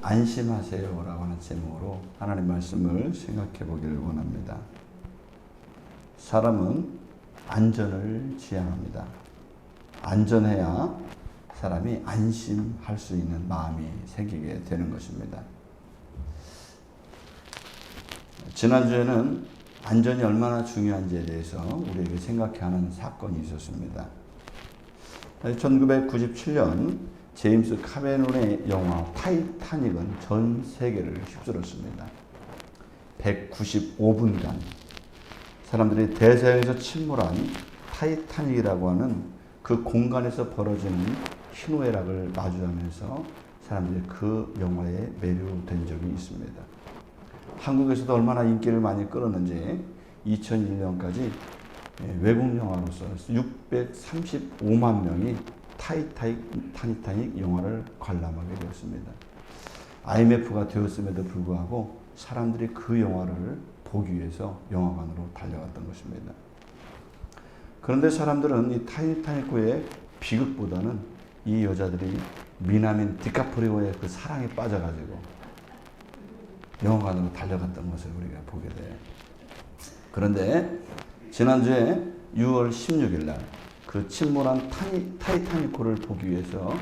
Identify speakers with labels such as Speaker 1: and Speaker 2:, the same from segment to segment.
Speaker 1: 안심하세요 라고 하는 제목으로 하나님 말씀을 생각해 보기를 원합니다. 사람은 안전을 지향합니다. 안전해야 사람이 안심할 수 있는 마음이 생기게 되는 것입니다. 지난주에는 안전이 얼마나 중요한지에 대해서 우리에게 생각해야 하는 사건이 있었습니다. 1997년 제임스 카메론의 영화 타이타닉은 전 세계를 휩쓸었습니다. 195분간 사람들이 대서양에서 침몰한 타이타닉이라고 하는 그 공간에서 벌어지는 희노애락을 마주하면서 사람들이 그 영화에 매료된 적이 있습니다. 한국에서도 얼마나 인기를 많이 끌었는지 2001년까지 외국 영화로서 635만 명이 타이타닉 영화를 관람하게 되었습니다. IMF가 되었음에도 불구하고 사람들이 그 영화를 보기 위해서 영화관으로 달려갔던 것입니다. 그런데 사람들은 이 타이타닉호의 비극보다는 이 여자들이 미남인 디카프리오의 그 사랑에 빠져가지고 영화관으로 달려갔던 것을 우리가 보게 돼요. 그런데 지난주에 6월 16일 날 그 침몰한 타이타닉호를 보기 위해서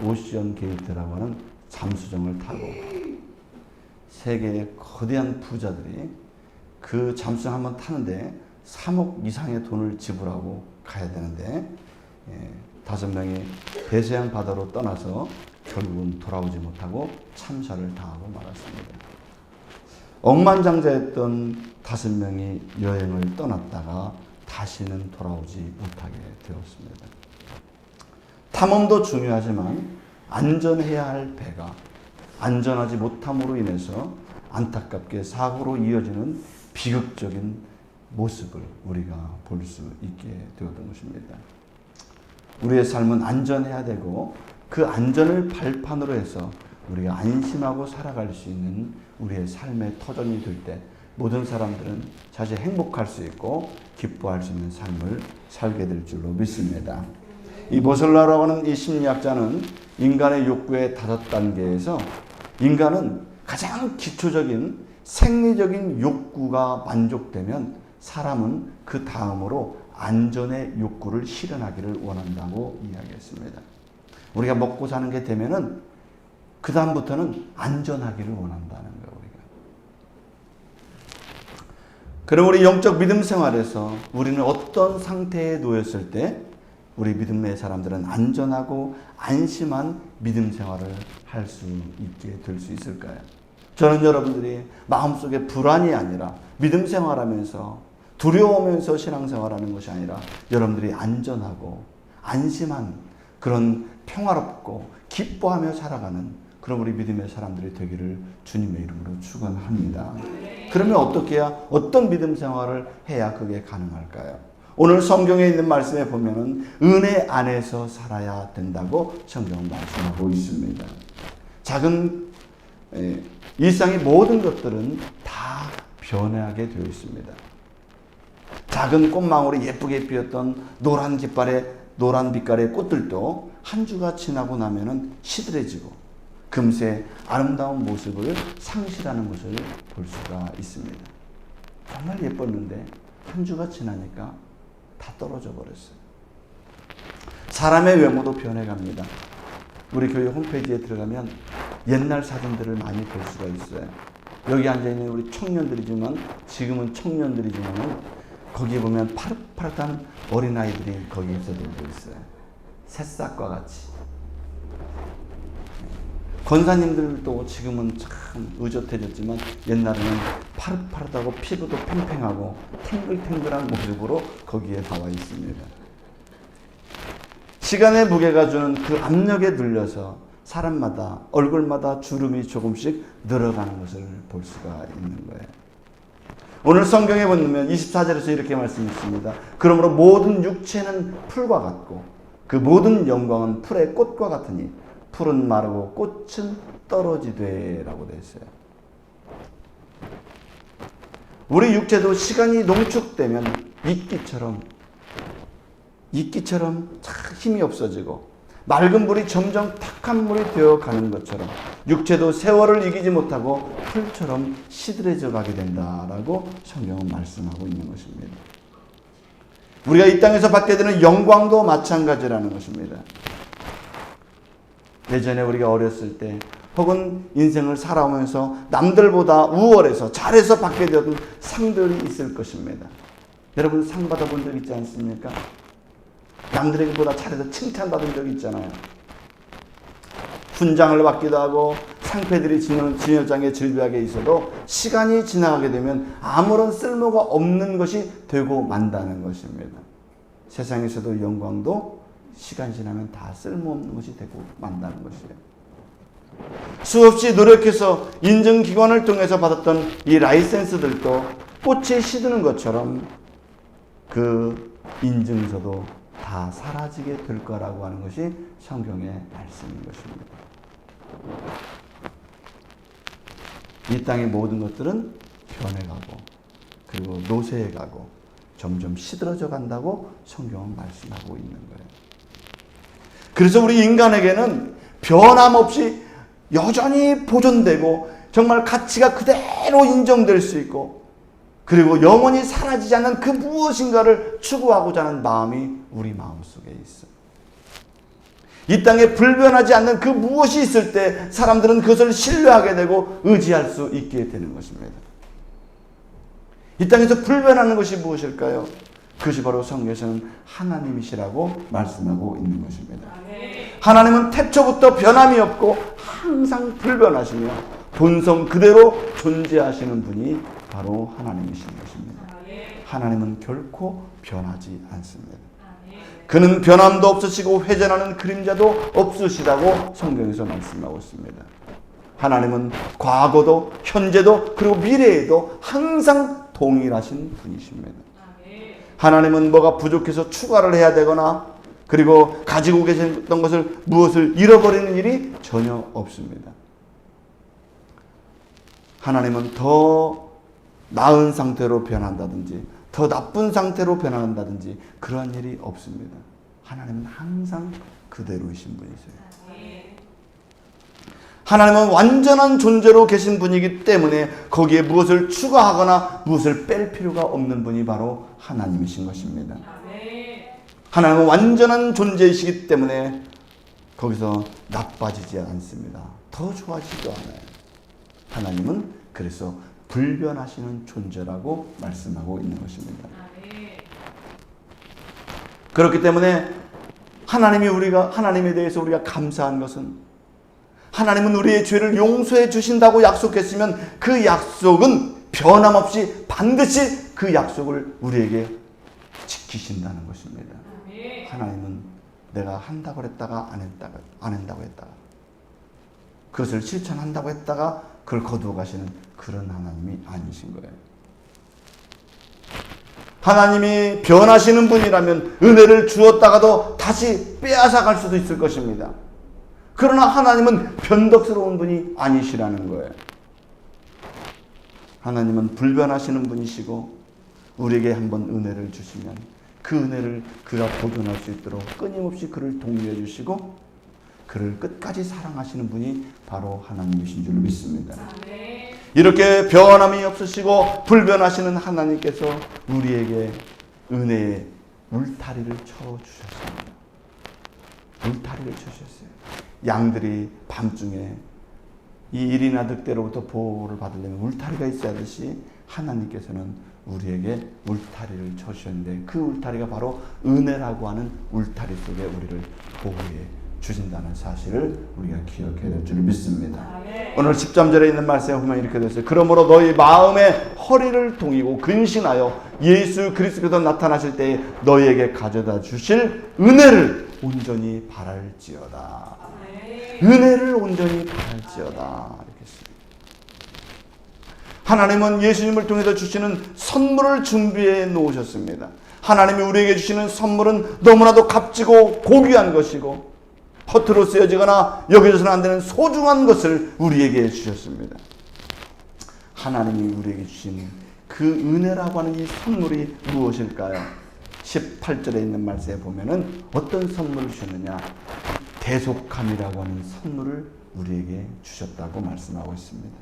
Speaker 1: 오션 게이트라고 하는 잠수정을 타고 세계의 거대한 부자들이 그 잠수정 한번 타는데 3억 이상의 돈을 지불하고 가야 되는데 5명이 대서양 바다로 떠나서 결국은 돌아오지 못하고 참사를 당하고 말았습니다. 억만장자였던 5명이 여행을 떠났다가 다시는 돌아오지 못하게 되었습니다. 탐험도 중요하지만 안전해야 할 배가 안전하지 못함으로 인해서 안타깝게 사고로 이어지는 비극적인 모습을 우리가 볼 수 있게 되었던 것입니다. 우리의 삶은 안전해야 되고 그 안전을 발판으로 해서 우리가 안심하고 살아갈 수 있는 우리의 삶의 터전이 될 때 모든 사람들은 자신이 행복할 수 있고 기뻐할 수 있는 삶을 살게 될 줄로 믿습니다. 이 보슬라라고 하는 이 심리학자는 인간의 욕구의 5단계에서 인간은 가장 기초적인 생리적인 욕구가 만족되면 사람은 그 다음으로 안전의 욕구를 실현하기를 원한다고 이야기했습니다. 우리가 먹고 사는 게 되면은 그 다음부터는 안전하기를 원한다는 거예요. 그럼 우리 영적 믿음 생활에서 우리는 어떤 상태에 놓였을 때 우리 믿음의 사람들은 안전하고 안심한 믿음 생활을 할 수 있게 될 수 있을까요? 저는 여러분들이 마음속에 불안이 아니라 믿음 생활하면서 두려우면서 신앙생활하는 것이 아니라 여러분들이 안전하고 안심한 그런 평화롭고 기뻐하며 살아가는 그런 우리 믿음의 사람들이 되기를 주님의 이름으로 축원합니다. 그러면 어떻게 해야 어떤 믿음 생활을 해야 그게 가능할까요? 오늘 성경에 있는 말씀에 보면은 은혜 안에서 살아야 된다고 성경은 말씀하고 있습니다. 작은 일상의 모든 것들은 다 변하게 되어 있습니다. 작은 꽃망울이 예쁘게 피었던 노란 빛깔의 꽃들도 한 주가 지나고 나면은 시들해지고 금세 아름다운 모습을 상실하는 것을 볼 수가 있습니다. 정말 예뻤는데 한 주가 지나니까 다 떨어져 버렸어요. 사람의 외모도 변해갑니다. 우리 교회 홈페이지에 들어가면 옛날 사진들을 많이 볼 수가 있어요. 여기 앉아있는 우리 청년들이지만 지금은 청년들이지만 거기에 보면 파릇파릇한 어린아이들이 거기에서 놀고 있어요. 새싹과 같이. 권사님들도 지금은 참 의젓해졌지만 옛날에는 파릇파릇하고 피부도 팽팽하고 탱글탱글한 모습으로 거기에 나와 있습니다. 시간의 무게가 주는 그 압력에 눌려서 사람마다 얼굴마다 주름이 조금씩 늘어가는 것을 볼 수가 있는 거예요. 오늘 성경에 보면 24절에서 이렇게 말씀했습니다. 그러므로 모든 육체는 풀과 같고 그 모든 영광은 풀의 꽃과 같으니 풀은 마르고 꽃은 떨어지되 라고 되어 있어요. 우리 육체도 시간이 농축되면 이끼처럼 힘이 없어지고 맑은 물이 점점 탁한 물이 되어가는 것처럼 육체도 세월을 이기지 못하고 풀처럼 시들해져 가게 된다라고 성경은 말씀하고 있는 것입니다. 우리가 이 땅에서 받게 되는 영광도 마찬가지라는 것입니다. 예전에 우리가 어렸을 때 혹은 인생을 살아오면서 남들보다 우월해서 잘해서 받게 되던 상들이 있을 것입니다. 여러분 상 받아본 적 있지 않습니까? 남들에게보다 잘해서 칭찬받은 적 있잖아요. 훈장을 받기도 하고 상패들이 진열장에 질비하게 있어도 시간이 지나가게 되면 아무런 쓸모가 없는 것이 되고 만다는 것입니다. 세상에서도 영광도 시간 지나면 다 쓸모없는 것이 되고 만다는 것이에요. 수없이 노력해서 인증기관을 통해서 받았던 이 라이센스들도 꽃이 시드는 것처럼 그 인증서도 다 사라지게 될 거라고 하는 것이 성경의 말씀인 것입니다. 이 땅의 모든 것들은 변해가고 그리고 노쇠해가고 점점 시들어져 간다고 성경은 말씀하고 있는 거예요. 그래서 우리 인간에게는 변함없이 여전히 보존되고 정말 가치가 그대로 인정될 수 있고 그리고 영원히 사라지지 않는 그 무엇인가를 추구하고자 하는 마음이 우리 마음속에 있어요. 이 땅에 불변하지 않는 그 무엇이 있을 때 사람들은 그것을 신뢰하게 되고 의지할 수 있게 되는 것입니다. 이 땅에서 불변하는 것이 무엇일까요? 그것이 바로 성경에서는 하나님이시라고 말씀하고 있는 것입니다. 하나님은 태초부터 변함이 없고 항상 불변하시며 본성 그대로 존재하시는 분이 바로 하나님이신 것입니다. 하나님은 결코 변하지 않습니다. 그는 변함도 없으시고 회전하는 그림자도 없으시다고 성경에서 말씀하고 있습니다. 하나님은 과거도 현재도 그리고 미래에도 항상 동일하신 분이십니다. 하나님은 뭐가 부족해서 추가를 해야 되거나 그리고 가지고 계셨던 것을 무엇을 잃어버리는 일이 전혀 없습니다. 하나님은 더 나은 상태로 변한다든지 더 나쁜 상태로 변한다든지 그러한 일이 없습니다. 하나님은 항상 그대로이신 분이세요. 하나님은 완전한 존재로 계신 분이기 때문에 거기에 무엇을 추가하거나 무엇을 뺄 필요가 없는 분이 바로 하나님이신 것입니다. 하나님은 완전한 존재이시기 때문에 거기서 나빠지지 않습니다. 더 좋아지지도 않아요. 하나님은 그래서 불변하시는 존재라고 말씀하고 있는 것입니다. 그렇기 때문에 하나님에 대해서 우리가 감사한 것은 하나님은 우리의 죄를 용서해 주신다고 약속했으면 그 약속은 변함없이 반드시 그 약속을 우리에게 지키신다는 것입니다. 하나님은 내가 한다고 했다가 안 한다고 했다가 그것을 실천한다고 했다가 그걸 거두어 가시는 그런 하나님이 아니신 거예요. 하나님이 변하시는 분이라면 은혜를 주었다가도 다시 빼앗아 갈 수도 있을 것입니다. 그러나 하나님은 변덕스러운 분이 아니시라는 거예요. 하나님은 불변하시는 분이시고 우리에게 한번 은혜를 주시면 그 은혜를 그가 보존할 수 있도록 끊임없이 그를 독려해 주시고 그를 끝까지 사랑하시는 분이 바로 하나님이신 줄 믿습니다. 이렇게 변함이 없으시고 불변하시는 하나님께서 우리에게 은혜의 울타리를 쳐주셨습니다. 울타리를 쳐주셨어요. 양들이 밤중에 이 일이나 늑대로부터 보호를 받으려면 울타리가 있어야 하듯이 하나님께서는 우리에게 울타리를 쳐주셨는데 그 울타리가 바로 은혜라고 하는 울타리 속에 우리를 보호해 주신다는 사실을 우리가 기억해야 될 줄 믿습니다. 오늘 13절에 있는 말씀에 보면 이렇게 되어 있어요. 그러므로 너희 마음의 허리를 동이고 근신하여 예수 그리스도께서 나타나실 때에 너희에게 가져다 주실 은혜를 온전히 바랄지어다. 은혜를 온전히 바랄지어다. 이렇게 했습니다. 하나님은 예수님을 통해서 주시는 선물을 준비해 놓으셨습니다. 하나님이 우리에게 주시는 선물은 너무나도 값지고 고귀한 것이고 허투루 쓰여지거나 여겨져서는 안 되는 소중한 것을 우리에게 주셨습니다. 하나님이 우리에게 주신 그 은혜라고 하는 이 선물이 무엇일까요? 18절에 있는 말씀에 보면은 어떤 선물을 주셨느냐? 대속함이라고 하는 선물을 우리에게 주셨다고 말씀하고 있습니다.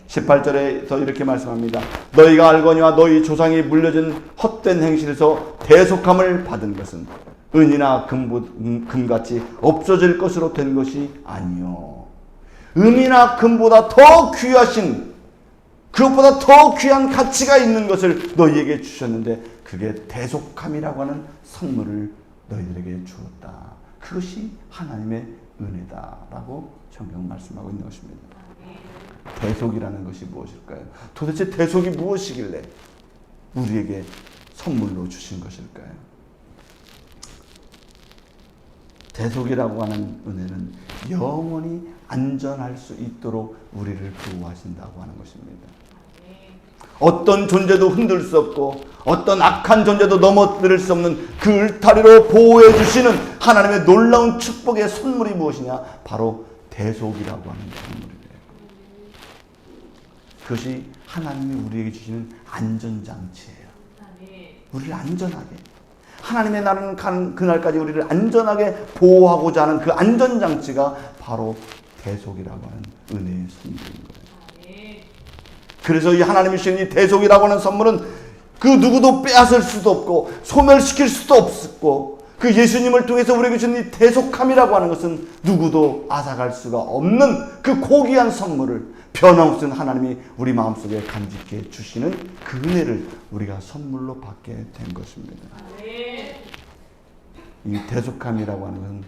Speaker 1: 18절에서 이렇게 말씀합니다. 너희가 알거니와 너희 조상이 물려준 헛된 행실에서 대속함을 받은 것은 은이나 금같이 없어질 것으로 된 것이 아니요 은이나 금보다 더 귀하신, 그것보다 더 귀한 가치가 있는 것을 너희에게 주셨는데 그게 대속함이라고 하는 선물을 너희들에게 주었다. 그것이 하나님의 은혜다라고 성경 말씀하고 있는 것입니다. 대속이라는 것이 무엇일까요? 도대체 대속이 무엇이길래 우리에게 선물로 주신 것일까요? 대속이라고 하는 은혜는 영원히 안전할 수 있도록 우리를 구원하신다고 하는 것입니다. 어떤 존재도 흔들 수 없고 어떤 악한 존재도 넘어뜨릴 수 없는 그 울타리로 보호해 주시는 하나님의 놀라운 축복의 선물이 무엇이냐? 바로 대속이라고 하는 선물이에요. 그것이 하나님이 우리에게 주시는 안전장치예요. 우리를 안전하게, 하나님의 나라는 가는 그날까지 우리를 안전하게 보호하고자 하는 그 안전장치가 바로 대속이라고 하는 은혜의 선물인 거예요. 그래서 이 하나님이 주신 이 대속이라고 하는 선물은 그 누구도 빼앗을 수도 없고 소멸시킬 수도 없고, 그 예수님을 통해서 우리에게 주신 이 대속함이라고 하는 것은 누구도 앗아갈 수가 없는 그 고귀한 선물을 변함없는 하나님이 우리 마음속에 간직해 주시는 그 은혜를 우리가 선물로 받게 된 것입니다. 이 대속함이라고 하는 것은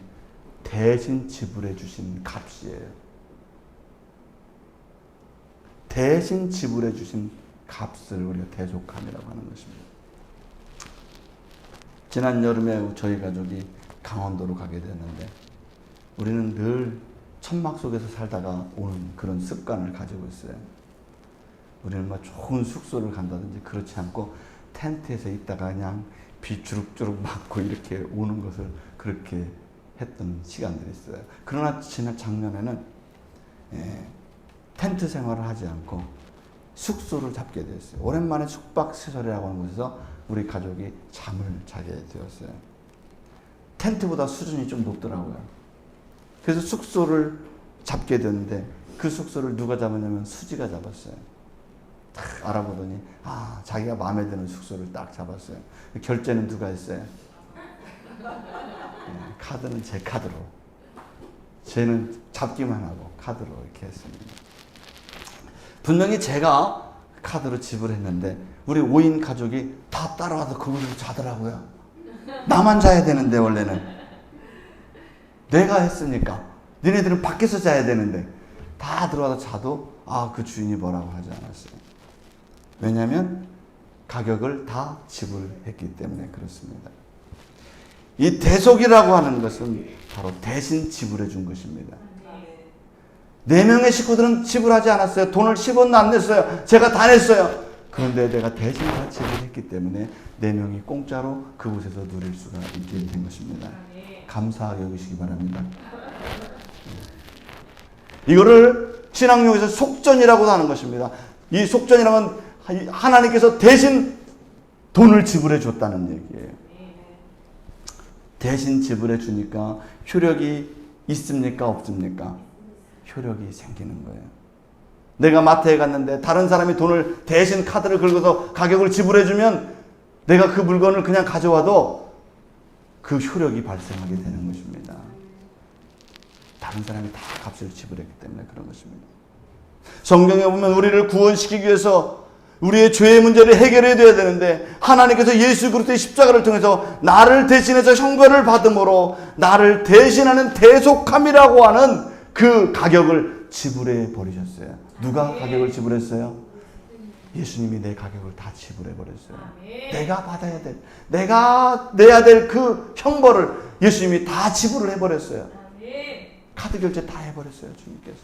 Speaker 1: 대신 지불해 주신 값이에요. 대신 지불해 주신 값을 우리가 대속함이라고 하는 것입니다. 지난 여름에 저희 가족이 강원도로 가게 됐는데 우리는 늘 천막 속에서 살다가 오는 그런 습관을 가지고 있어요. 우리는 막 좋은 숙소를 간다든지 그렇지 않고 텐트에서 있다가 그냥 비 주룩주룩 맞고 이렇게 오는 것을 그렇게 했던 시간들이 있어요. 그러나 지난 작년에는 텐트 생활을 하지 않고 숙소를 잡게 되었어요. 오랜만에 숙박시설이라고 하는 곳에서 우리 가족이 잠을 자게 되었어요. 텐트보다 수준이 좀 높더라고요. 그래서 숙소를 잡게 됐는데 그 숙소를 누가 잡았냐면 수지가 잡았어요. 딱 알아보더니 자기가 마음에 드는 숙소를 딱 잡았어요. 결제는 누가 했어요? 카드는 제 카드로. 쟤는 잡기만 하고 카드로 이렇게 했습니다. 분명히 제가 카드로 지불했는데 우리 5인 가족이 다 따라와서 그곳에서 자더라고요. 나만 자야 되는데 원래는. 내가 했으니까. 니네들은 밖에서 자야 되는데 다 들어와서 자도 그 주인이 뭐라고 하지 않았어요. 왜냐하면 가격을 다 지불했기 때문에 그렇습니다. 이 대속이라고 하는 것은 바로 대신 지불해 준 것입니다. 4명의 식구들은 지불하지 않았어요. 돈을 10원도 안 냈어요. 제가 다 냈어요. 그런데 내가 대신 다 지불했기 때문에 4명이 공짜로 그곳에서 누릴 수가 있게 된 것입니다. 감사하게 여기시기 바랍니다. 이거를 신앙용에서 속전이라고 하는 것입니다. 이 속전이라면 하나님께서 대신 돈을 지불해 줬다는 얘기예요. 대신 지불해 주니까 효력이 있습니까? 없습니까? 효력이 생기는 거예요. 내가 마트에 갔는데 다른 사람이 돈을 대신 카드를 긁어서 가격을 지불해 주면 내가 그 물건을 그냥 가져와도 그 효력이 발생하게 되는 것입니다. 다른 사람이 다 값을 지불했기 때문에 그런 것입니다. 성경에 보면 우리를 구원시키기 위해서 우리의 죄의 문제를 해결해야 되는데 하나님께서 예수 그리스도의 십자가를 통해서 나를 대신해서 형벌을 받음으로 나를 대신하는 대속함이라고 하는 그 가격을 지불해 버리셨어요. 누가 가격을 지불했어요? 예수님이 내 가격을 다 지불해 버렸어요. 내가 받아야 될, 내가 내야 될 그 형벌을 예수님이 다 지불을 해 버렸어요. 카드 결제 다 해버렸어요, 주님께서.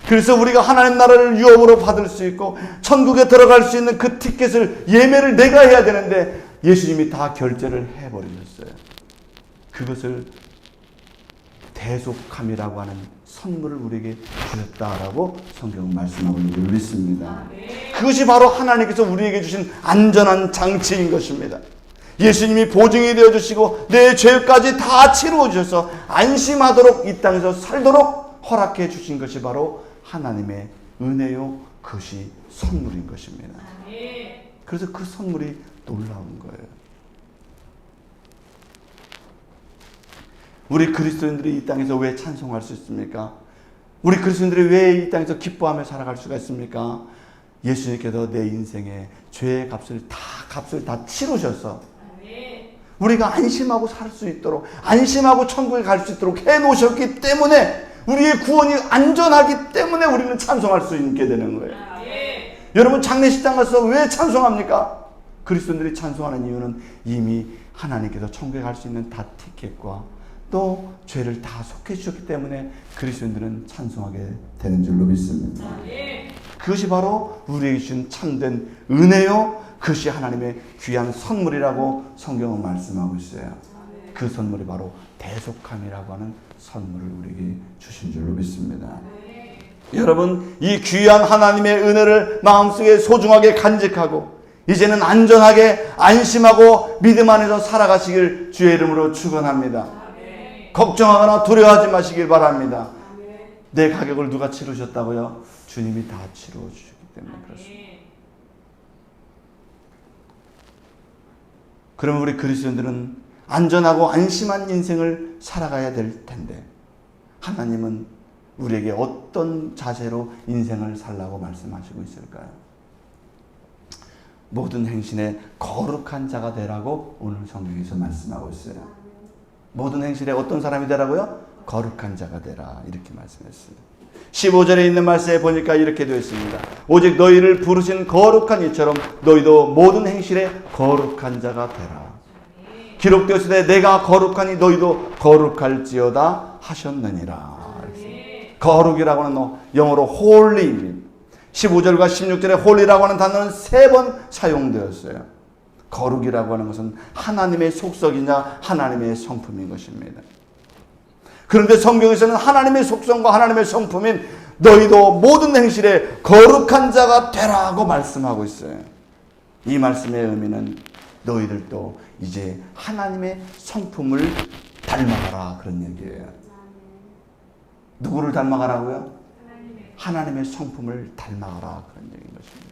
Speaker 1: 그래서 우리가 하나님 나라를 유업으로 받을 수 있고 천국에 들어갈 수 있는 그 티켓을, 예매를 내가 해야 되는데 예수님이 다 결제를 해버리셨어요. 그것을 대속함이라고 하는 선물을 우리에게 주셨다라고 성경은 말씀하고 있는 걸 믿습니다. 그것이 바로 하나님께서 우리에게 주신 안전한 장치인 것입니다. 예수님이 보증이 되어주시고 내 죄까지 다 치루어 주셔서 안심하도록 이 땅에서 살도록 허락해 주신 것이 바로 하나님의 은혜요, 그것이 선물인 것입니다. 그래서 그 선물이 놀라운 거예요. 우리 그리스도인들이 이 땅에서 왜 찬송할 수 있습니까? 우리 그리스도인들이 왜 이 땅에서 기뻐하며 살아갈 수가 있습니까? 예수님께서 내 인생에 죄의 값을 다 치르셔서 우리가 안심하고 살 수 있도록, 안심하고 천국에 갈 수 있도록 해놓으셨기 때문에, 우리의 구원이 안전하기 때문에 우리는 찬송할 수 있게 되는 거예요. 여러분, 장례식장 가서 왜 찬송합니까? 그리스도인들이 찬송하는 이유는 이미 하나님께서 천국에 갈 수 있는 다 티켓과 또 죄를 다 속해 주셨기 때문에 그리스도인들은 찬송하게 되는 줄로 믿습니다. 그것이 바로 우리에게 주신 참된 은혜요, 그것이 하나님의 귀한 선물이라고 성경은 말씀하고 있어요. 그 선물이 바로 대속함이라고 하는 선물을 우리에게 주신 줄로 믿습니다. 여러분, 이 귀한 하나님의 은혜를 마음속에 소중하게 간직하고 이제는 안전하게 안심하고 믿음 안에서 살아가시길 주의 이름으로 축원합니다. 걱정하거나 두려워하지 마시길 바랍니다. 내 가격을 누가 치르셨다고요? 주님이 다 치루어 주셨기 때문에 그렇습니다. 그러면 우리 그리스도인들은 안전하고 안심한 인생을 살아가야 될 텐데, 하나님은 우리에게 어떤 자세로 인생을 살라고 말씀하시고 있을까요? 모든 행실에 거룩한 자가 되라고 오늘 성경에서 말씀하고 있어요. 모든 행실에 어떤 사람이 되라고요? 거룩한 자가 되라, 이렇게 말씀했어요. 15절에 있는 말씀에 보니까 이렇게 되어 있습니다. 오직 너희를 부르신 거룩한 이처럼 너희도 모든 행실에 거룩한 자가 되라. 기록되었으되 내가 거룩하니 너희도 거룩할지어다 하셨느니라. 거룩이라고 하는 영어로 홀리입니다. 15절과 16절에 홀리라고 하는 단어는 3번 사용되었어요. 거룩이라고 하는 것은 하나님의 속성이냐 하나님의 성품인 것입니다. 그런데 성경에서는 하나님의 속성과 하나님의 성품인 너희도 모든 행실에 거룩한 자가 되라고 말씀하고 있어요. 이 말씀의 의미는 너희들도 이제 하나님의 성품을 닮아가라, 그런 얘기예요. 누구를 닮아가라고요? 하나님의 성품을 닮아가라, 그런 얘기인 것입니다.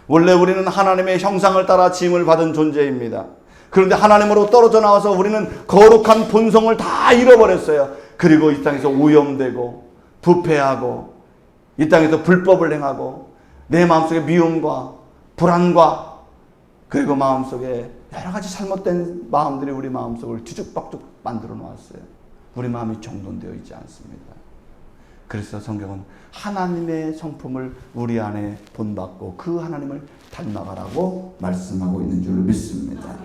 Speaker 1: 원래 우리는 하나님의 형상을 따라 지음을 받은 존재입니다. 그런데 하나님으로 떨어져 나와서 우리는 거룩한 본성을 다 잃어버렸어요. 그리고 이 땅에서 오염되고 부패하고 이 땅에서 불법을 행하고 내 마음속에 미움과 불안과 그리고 마음속에 여러 가지 잘못된 마음들이 우리 마음속을 뒤죽박죽 만들어 놓았어요. 우리 마음이 정돈되어 있지 않습니다. 그래서 성경은 하나님의 성품을 우리 안에 본받고 그 하나님을 닮아가라고 말씀하고 있는 줄 믿습니다.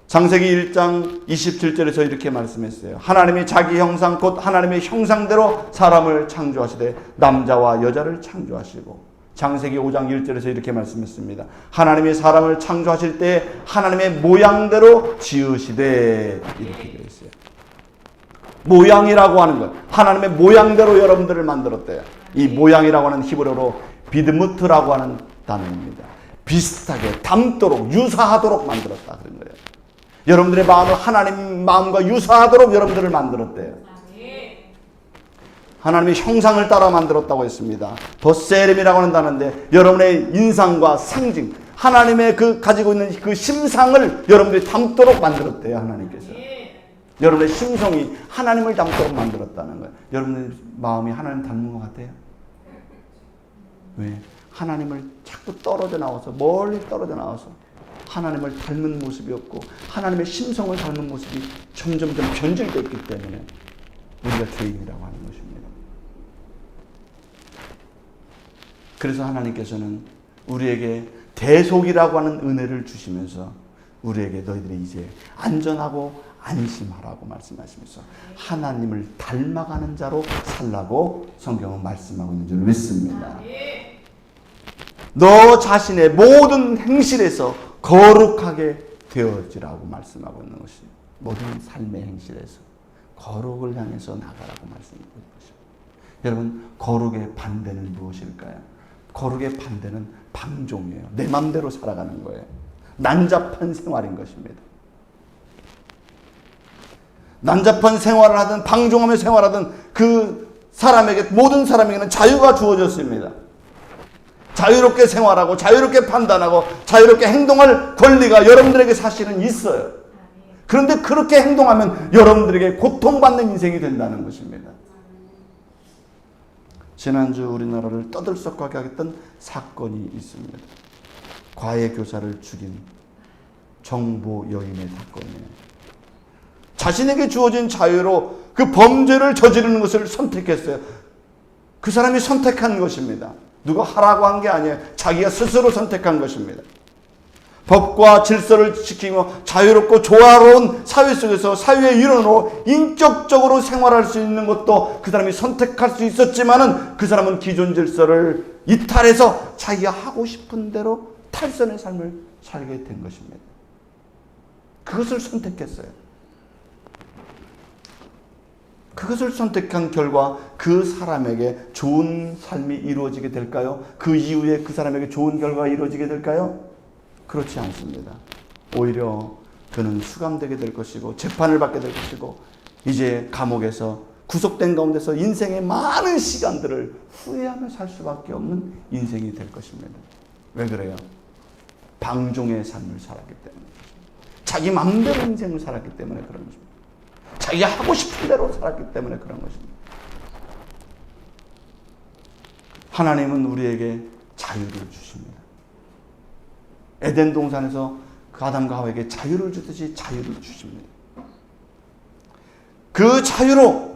Speaker 1: 창세기 1장 27절에서 이렇게 말씀했어요. 하나님이 자기 형상 곧 하나님의 형상대로 사람을 창조하시되 남자와 여자를 창조하시고, 창세기 5장 1절에서 이렇게 말씀했습니다. 하나님이 사람을 창조하실 때 하나님의 모양대로 지으시되, 이렇게 되어 있어요. 모양이라고 하는 것, 하나님의 모양대로 여러분들을 만들었대요. 이 모양이라고 하는 히브리어로 비드무트라고 하는 단어입니다. 비슷하게 닮도록 유사하도록 만들었다, 그런 거예요. 여러분들의 마음을 하나님 마음과 유사하도록 여러분들을 만들었대요. 하나님의 형상을 따라 만들었다고 했습니다. 버세렘이라고 하는 단어인데 여러분의 인상과 상징, 하나님의 그 가지고 있는 그 심상을 여러분들이 닮도록 만들었대요, 하나님께서. 여러분의 심성이 하나님을 닮도록 만들었다는 거예요. 여러분의 마음이 하나님 닮은 것 같아요? 왜? 하나님을 자꾸 떨어져 나와서, 멀리 떨어져 나와서 하나님을 닮은 모습이 없고 하나님의 심성을 닮은 모습이 점점점 변질됐기 때문에 우리가 죄인이라고 하는 것입니다. 그래서 하나님께서는 우리에게 대속이라고 하는 은혜를 주시면서 우리에게 너희들이 이제 안전하고 안심하라고 말씀하시면서 하나님을 닮아가는 자로 살라고 성경은 말씀하고 있는 줄 믿습니다. 너 자신의 모든 행실에서 거룩하게 되어지라고 말씀하고 있는 것입니다. 모든 삶의 행실에서 거룩을 향해서 나가라고 말씀하고 있는 것입니다. 여러분, 거룩의 반대는 무엇일까요? 거룩의 반대는 방종이에요. 내 맘대로 살아가는 거예요. 난잡한 생활인 것입니다. 난잡한 생활을 하든 방종하며 생활하든 그 사람에게, 모든 사람에게는 자유가 주어졌습니다. 자유롭게 생활하고 자유롭게 판단하고 자유롭게 행동할 권리가 여러분들에게 사실은 있어요. 그런데 그렇게 행동하면 여러분들에게 고통받는 인생이 된다는 것입니다. 지난주 우리나라를 떠들썩하게 했던 사건이 있습니다. 과외 교사를 죽인 정보 여인의 사건이에요. 자신에게 주어진 자유로 그 범죄를 저지르는 것을 선택했어요. 그 사람이 선택한 것입니다. 누가 하라고 한 게 아니에요. 자기가 스스로 선택한 것입니다. 법과 질서를 지키며 자유롭고 조화로운 사회 속에서 사회의 일원으로 인격적으로 생활할 수 있는 것도 그 사람이 선택할 수 있었지만은 그 사람은 기존 질서를 이탈해서 자기가 하고 싶은 대로 탈선의 삶을 살게 된 것입니다. 그것을 선택했어요. 그것을 선택한 결과 그 사람에게 좋은 삶이 이루어지게 될까요? 그 이후에 그 사람에게 좋은 결과가 이루어지게 될까요? 그렇지 않습니다. 오히려 그는 수감되게 될 것이고 재판을 받게 될 것이고 이제 감옥에서 구속된 가운데서 인생의 많은 시간들을 후회하며 살 수밖에 없는 인생이 될 것입니다. 왜 그래요? 방종의 삶을 살았기 때문에, 자기 맘대로 인생을 살았기 때문에 그런 것입니다. 자기가 하고 싶은 대로 살았기 때문에 그런 것입니다. 하나님은 우리에게 자유를 주십니다. 에덴 동산에서 그 아담과 하와에게 자유를 주듯이 자유를 주십니다. 그 자유로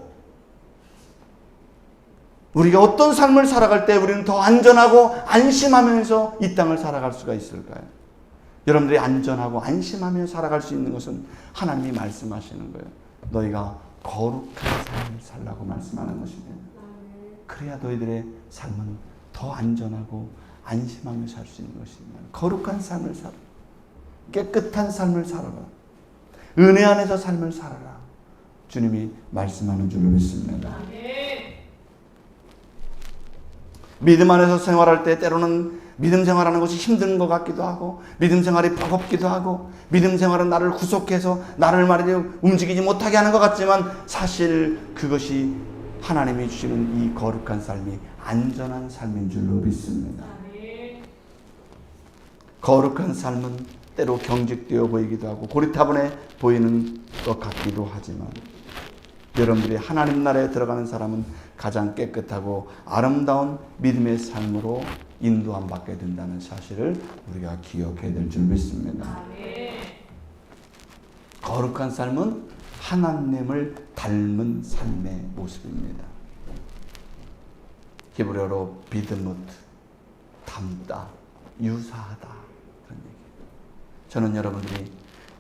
Speaker 1: 우리가 어떤 삶을 살아갈 때 우리는 더 안전하고 안심하면서 이 땅을 살아갈 수가 있을까요? 여러분들이 안전하고 안심하며 살아갈 수 있는 것은 하나님이 말씀하시는 거예요. 너희가 거룩한 삶을 살라고 말씀하는 것입니다. 그래야 너희들의 삶은 더 안전하고 안심하며 살 수 있는 것입니다. 거룩한 삶을 살아. 깨끗한 삶을 살아라. 은혜 안에서 삶을 살아라. 주님이 말씀하는 줄로 믿습니다. 믿음 안에서 생활할 때 때로는 믿음 생활하는 것이 힘든 것 같기도 하고 믿음 생활이 버겁기도 하고 믿음 생활은 나를 구속해서 나를 말이죠 움직이지 못하게 하는 것 같지만 사실 그것이 하나님이 주시는 이 거룩한 삶이 안전한 삶인 줄로 믿습니다. 거룩한 삶은 때로 경직되어 보이기도 하고 고리타분해 보이는 것 같기도 하지만 여러분들이 하나님 나라에 들어가는 사람은 가장 깨끗하고 아름다운 믿음의 삶으로 인도함 받게 된다는 사실을 우리가 기억해야 될 줄 믿습니다. 거룩한 삶은 하나님을 닮은 삶의 모습입니다. 히브리어로 비드무트, 닮다, 유사하다 그런 얘기예요. 저는 여러분들이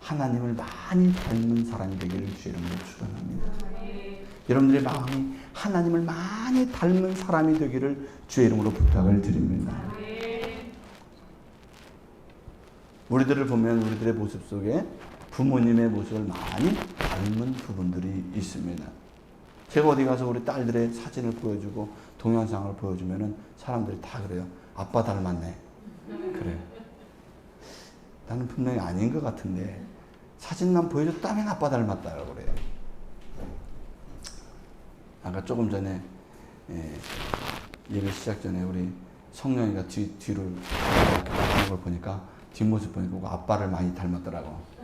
Speaker 1: 하나님을 많이 닮은 사람이 되기를 주의 이름으로 축원합니다. 여러분들의 마음이 하나님을 많이 닮은 사람이 되기를 주의 이름으로 부탁을 드립니다. 우리들을 보면 우리들의 모습 속에 부모님의 모습을 많이 닮은 부분들이 있습니다. 제가 어디 가서 우리 딸들의 사진을 보여주고 동영상을 보여주면 사람들이 다 그래요. 아빠 닮았네. 그래. 나는 분명히 아닌 것 같은데 사진만 보여줬다면 아빠 닮았다고 그래요. 아까 조금 전에 예배 시작 전에 우리 성령이가 뒤로 이렇게 하는 걸 보니까 뒷모습 보니까 아빠를 많이 닮았더라고.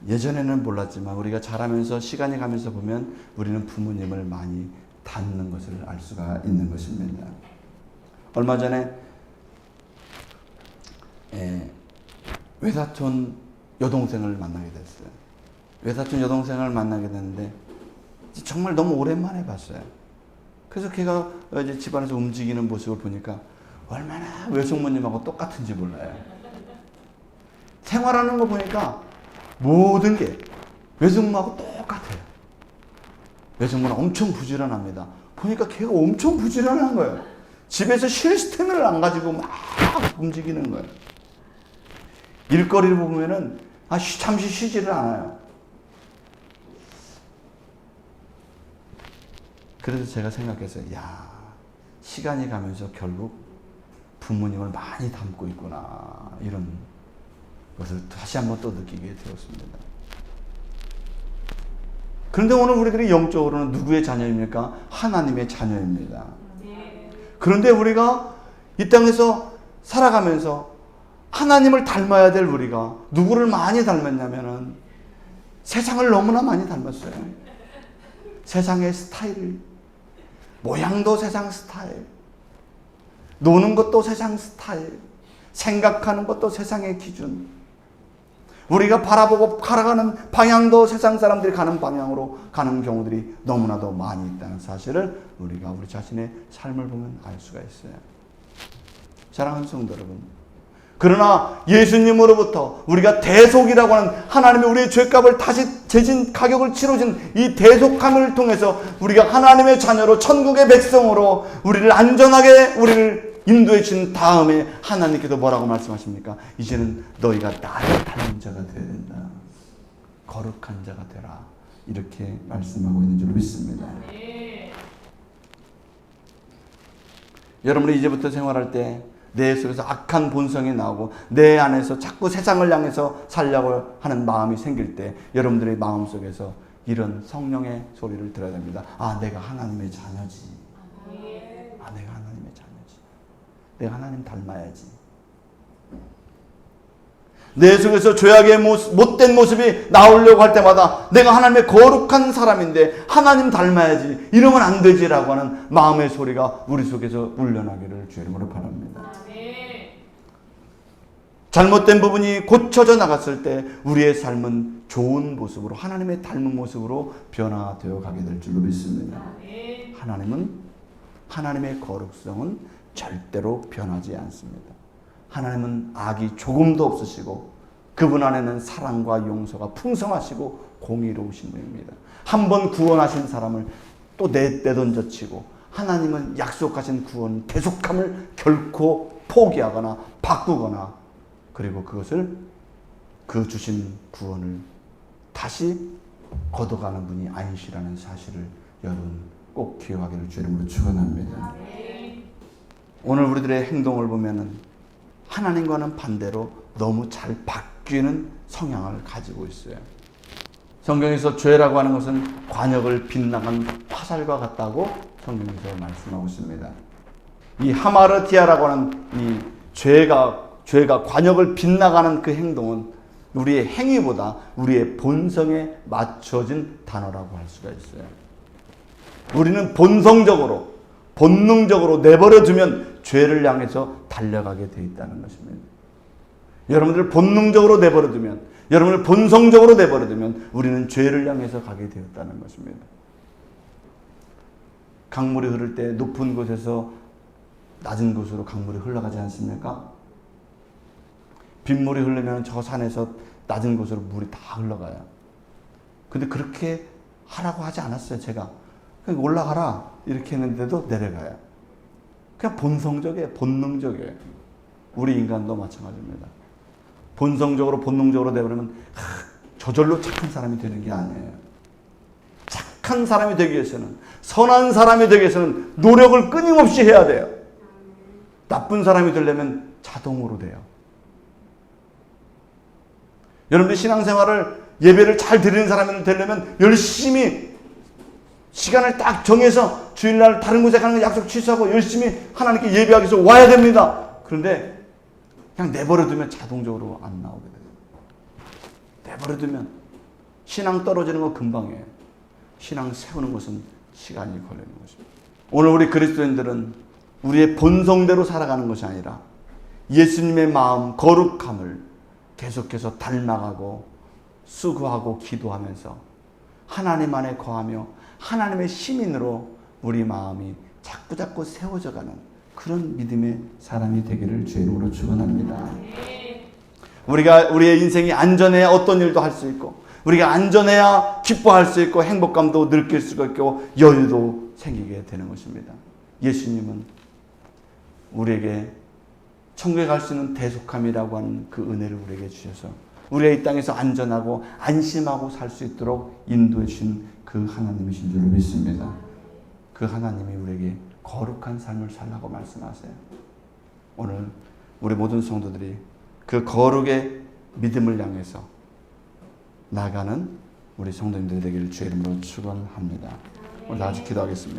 Speaker 1: 예전에는 몰랐지만 우리가 자라면서 시간이 가면서 보면 우리는 부모님을 많이 닮는 것을 알 수가 있는 것입니다. 얼마 전에 외사촌 여동생을 만나게 됐어요. 외사촌 여동생을 만나게 됐는데 정말 너무 오랜만에 봤어요. 그래서 걔가 이제 집안에서 움직이는 모습을 보니까 얼마나 외숙모님하고 똑같은지 몰라요. 생활하는 거 보니까 모든 게 외숙모하고 똑같아요. 외숙모는 엄청 부지런합니다. 보니까 걔가 엄청 부지런한 거예요. 집에서 시스템을 안 가지고 막 움직이는 거예요. 일거리를 보면은 잠시 쉬지를 않아요. 그래서 제가 생각했어요. 야, 시간이 가면서 결국 부모님을 많이 닮고 있구나, 이런 것을 다시 한번 또 느끼게 되었습니다. 그런데 오늘 우리들이 영적으로는 누구의 자녀입니까? 하나님의 자녀입니다. 그런데 우리가 이 땅에서 살아가면서 하나님을 닮아야 될 우리가 누구를 많이 닮았냐면은 세상을 너무나 많이 닮았어요. 세상의 스타일, 모양도 세상 스타일, 노는 것도 세상 스타일, 생각하는 것도 세상의 기준, 우리가 바라보고 걸어가는 방향도 세상 사람들이 가는 방향으로 가는 경우들이 너무나도 많이 있다는 사실을 우리가 우리 자신의 삶을 보면 알 수가 있어요. 사랑하는 성도 여러분, 그러나 예수님으로부터 우리가 대속이라고 하는 하나님이 우리의 죄값을 다시 재진 가격을 치러진 이 대속함을 통해서 우리가 하나님의 자녀로 천국의 백성으로 우리를 안전하게 우리를 인도해 주신 다음에 하나님께서 뭐라고 말씀하십니까? 이제는 너희가 나를 닮은 자가 되어야 된다. 거룩한 자가 되라. 이렇게 말씀하고 있는 줄 믿습니다. 여러분이 이제부터 생활할 때 내 속에서 악한 본성이 나오고 내 안에서 자꾸 세상을 향해서 살려고 하는 마음이 생길 때 여러분들의 마음속에서 이런 성령의 소리를 들어야 됩니다. 아, 내가 하나님의 자녀지. 아, 내가 하나님의 자녀지. 내가 하나님 닮아야지. 내 속에서 죄악의 모습, 못된 모습이 나오려고 할 때마다 내가 하나님의 거룩한 사람인데 하나님 닮아야지, 이러면 안 되지라고 하는 마음의 소리가 우리 속에서 울려나기를 주의 이름으로 바랍니다. 잘못된 부분이 고쳐져 나갔을 때 우리의 삶은 좋은 모습으로, 하나님의 닮은 모습으로 변화되어 가게 될 줄로 믿습니다. 하나님의 거룩성은 절대로 변하지 않습니다. 하나님은 악이 조금도 없으시고 그분 안에는 사랑과 용서가 풍성하시고 공의로우신 분입니다. 한번 구원하신 사람을 또 내던져치고 하나님은 약속하신 구원, 대속함을 결코 포기하거나 바꾸거나 그리고 그것을 그 주신 구원을 다시 걷어가는 분이 아니시라는 사실을 여러분 꼭 기억하기를 주의 이름으로 축원합니다. 오늘 우리들의 행동을 보면은 하나님과는 반대로 너무 잘 바뀌는 성향을 가지고 있어요. 성경에서 죄라고 하는 것은 관역을 빗나간 화살과 같다고 성경에서 말씀하고 있습니다. 이 하마르티아라고 하는 이 죄가 관역을 빗나가는 그 행동은 우리의 행위보다 우리의 본성에 맞춰진 단어라고 할 수가 있어요. 우리는 본능적으로 내버려두면 죄를 향해서 달려가게 되어 있다는 것입니다. 여러분들 본능적으로 내버려두면, 여러분들 본성적으로 내버려두면 우리는 죄를 향해서 가게 되었다는 것입니다. 강물이 흐를 때 높은 곳에서 낮은 곳으로 강물이 흘러가지 않습니까? 빗물이 흐르면 저 산에서 낮은 곳으로 물이 다 흘러가요. 근데 그렇게 하라고 하지 않았어요, 제가. 그냥 올라가라 이렇게 했는데도 내려가요. 그냥 본성적이에요. 본능적이에요. 우리 인간도 마찬가지입니다. 본능적으로 내버리면 저절로 착한 사람이 되는 게 아니에요. 착한 사람이 되기 위해서는, 선한 사람이 되기 위해서는 노력을 끊임없이 해야 돼요. 나쁜 사람이 되려면 자동으로 돼요. 여러분들 신앙생활을, 예배를 잘 드리는 사람이 되려면 열심히 시간을 딱 정해서 주일날 다른 곳에 가는 거 약속 취소하고 열심히 하나님께 예배하기 위해서 와야 됩니다. 그런데 그냥 내버려두면 자동적으로 안 나오게 돼요. 내버려두면 신앙 떨어지는 거 금방이에요. 신앙 세우는 것은 시간이 걸리는 것입니다. 오늘 우리 그리스도인들은 우리의 본성대로 살아가는 것이 아니라 예수님의 마음, 거룩함을 계속해서 닮아가고 수고하고 기도하면서 하나님 안에 거하며 하나님의 시민으로 우리 마음이 자꾸자꾸 세워져가는 그런 믿음의 사람이 되기를 주의 이름으로 축원합니다. 우리의 인생이 안전해야 어떤 일도 할 수 있고, 우리가 안전해야 기뻐할 수 있고, 행복감도 느낄 수가 있고, 여유도 생기게 되는 것입니다. 예수님은 우리에게 천국에 갈 수 있는 대속함이라고 하는 그 은혜를 우리에게 주셔서 우리가 이 땅에서 안전하고 안심하고 살 수 있도록 인도해 주신 그 하나님이신 줄 믿습니다. 그 하나님이 우리에게 거룩한 삶을 살라고 말씀하세요. 오늘 우리 모든 성도들이 그 거룩의 믿음을 향해서 나가는 우리 성도님들이 되기를 주의 이름으로 축원합니다. 오늘 다 같이 기도하겠습니다.